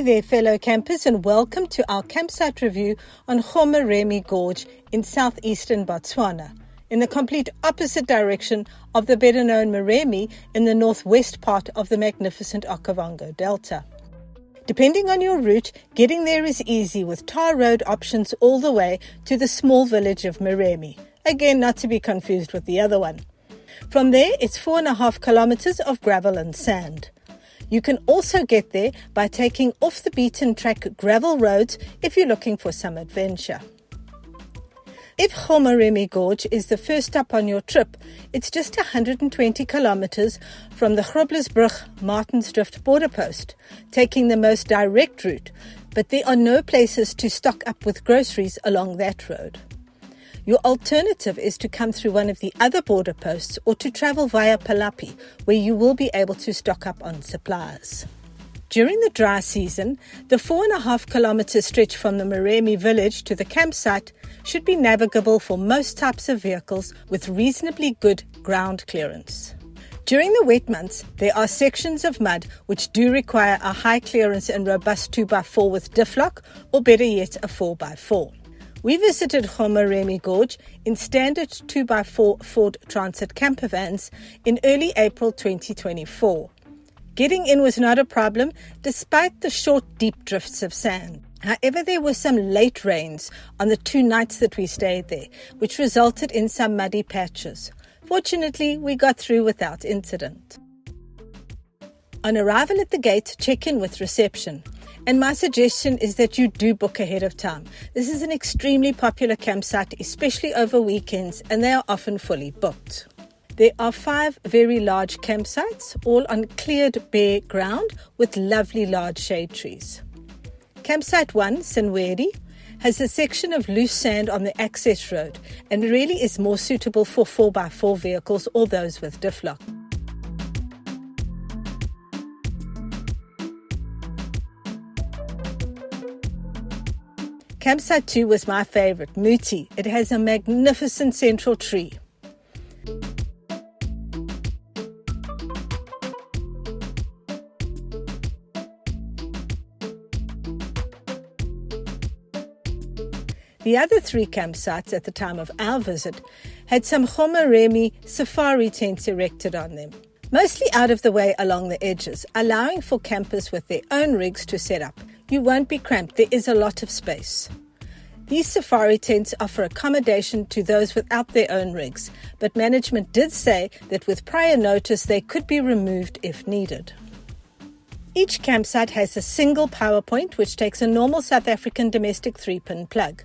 there, fellow campers, and welcome to our campsite review on Goo Moremi Gorge in southeastern Botswana, in the complete opposite direction of the better-known Moremi in the northwest part of the magnificent Okavango Delta. Depending on your route, getting there is easy with tar road options all the way to the small village of Moremi, again not to be confused with the other one. From there, it's 4.5 kilometers of gravel and sand. You can also get there by taking off-the-beaten-track gravel roads if you're looking for some adventure. If Goo Moremi Gorge is the first stop on your trip, it's just 120 kilometers from the Groblersbrug-Martinsdrift border post, taking the most direct route, but there are no places to stock up with groceries along that road. Your alternative is to come through one of the other border posts or to travel via Palapi, where you will be able to stock up on supplies. During the dry season, the 4.5 kilometer stretch from the Moremi village to the campsite should be navigable for most types of vehicles with reasonably good ground clearance. During the wet months, there are sections of mud which do require a high clearance and robust 2x4 with diff lock, or better yet, a 4x4. We visited Goo Moremi Gorge in standard 2x4 Ford Transit camper vans in early April 2024. Getting in was not a problem despite the short, deep drifts of sand. However, there were some late rains on the 2 nights that we stayed there, which resulted in some muddy patches. Fortunately, we got through without incident. On arrival at the gate, check in with reception. And my suggestion is that you do book ahead of time. This is an extremely popular campsite, especially over weekends, and they are often fully booked. There are 5 very large campsites, all on cleared bare ground with lovely large shade trees. Campsite 1, Sinwedi, has a section of loose sand on the access road and really is more suitable for 4x4 vehicles or those with diff lock. Campsite 2 was my favorite, Muti. It has a magnificent central tree. The other 3 campsites at the time of our visit had some Goo Moremi safari tents erected on them, mostly out of the way along the edges, allowing for campers with their own rigs to set up. You won't be cramped, there is a lot of space. These safari tents offer accommodation to those without their own rigs, but management did say that with prior notice they could be removed if needed. Each campsite has a single power point which takes a normal South African domestic 3-pin plug.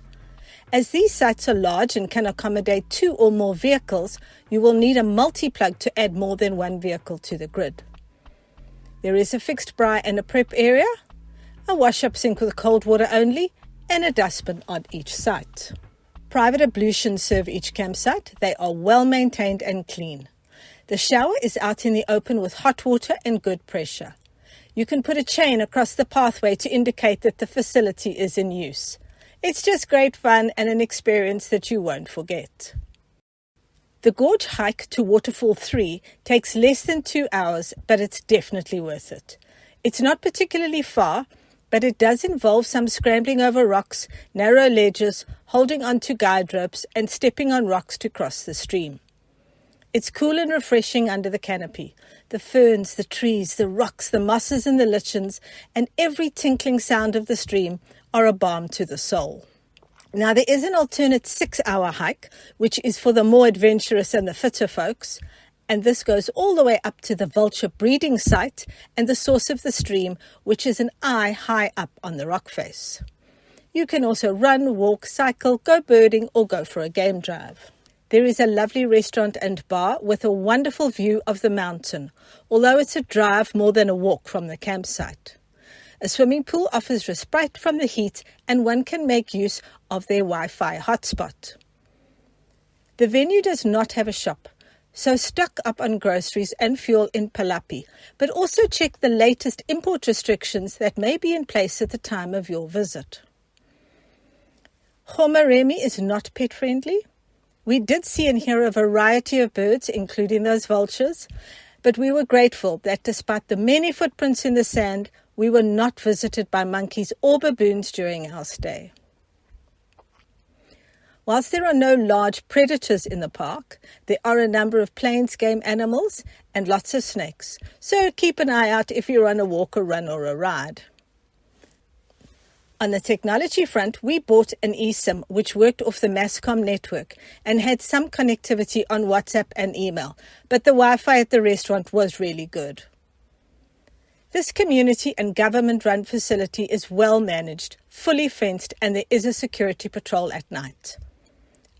As these sites are large and can accommodate 2 or more vehicles, you will need a multi-plug to add more than 1 vehicle to the grid. There is a fixed braai and a prep area, a wash-up sink with cold water only, and a dustbin on each site. Private ablutions serve each campsite. They are well maintained and clean. The shower is out in the open with hot water and good pressure. You can put a chain across the pathway to indicate that the facility is in use. It's just great fun and an experience that you won't forget. The gorge hike to Waterfall 3 takes less than 2 hours, but it's definitely worth it. It's not particularly far, but it does involve some scrambling over rocks, narrow ledges, holding onto guide ropes, and stepping on rocks to cross the stream. It's cool and refreshing under the canopy. The ferns, the trees, the rocks, the mosses and the lichens, and every tinkling sound of the stream are a balm to the soul. Now, there is an alternate 6-hour hike, which is for the more adventurous and the fitter folks, and this goes all the way up to the vulture breeding site and the source of the stream, which is an eye high up on the rock face. You can also run, walk, cycle, go birding, or go for a game drive. There is a lovely restaurant and bar with a wonderful view of the mountain, although it's a drive more than a walk from the campsite. A swimming pool offers respite from the heat, and one can make use of their Wi-Fi hotspot. The venue does not have a shop, so stock up on groceries and fuel in Palapi, but also check the latest import restrictions that may be in place at the time of your visit. Goo Moremi is not pet-friendly. We did see and hear a variety of birds, including those vultures, but we were grateful that despite the many footprints in the sand, we were not visited by monkeys or baboons during our stay. Whilst there are no large predators in the park, there are a number of plains game animals and lots of snakes, so keep an eye out if you're on a walk, a run or a ride. On the technology front, we bought an eSIM which worked off the Mascom network and had some connectivity on WhatsApp and email, but the Wi-Fi at the restaurant was really good. This community and government-run facility is well managed, fully fenced, and there is a security patrol at night.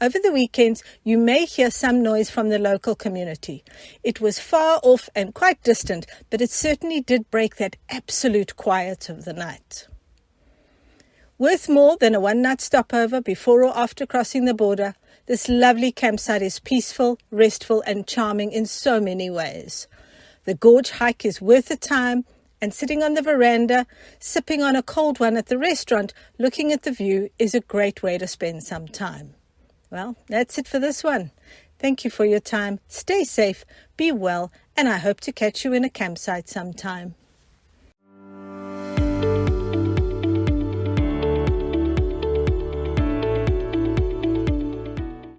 Over the weekends, you may hear some noise from the local community. It was far off and quite distant, but it certainly did break that absolute quiet of the night. Worth more than a one-night stopover before or after crossing the border, this lovely campsite is peaceful, restful, and charming in so many ways. The gorge hike is worth the time, and sitting on the veranda, sipping on a cold one at the restaurant, looking at the view is a great way to spend some time. Well, that's it for this one. Thank you for your time. Stay safe, be well, and I hope to catch you in a campsite sometime.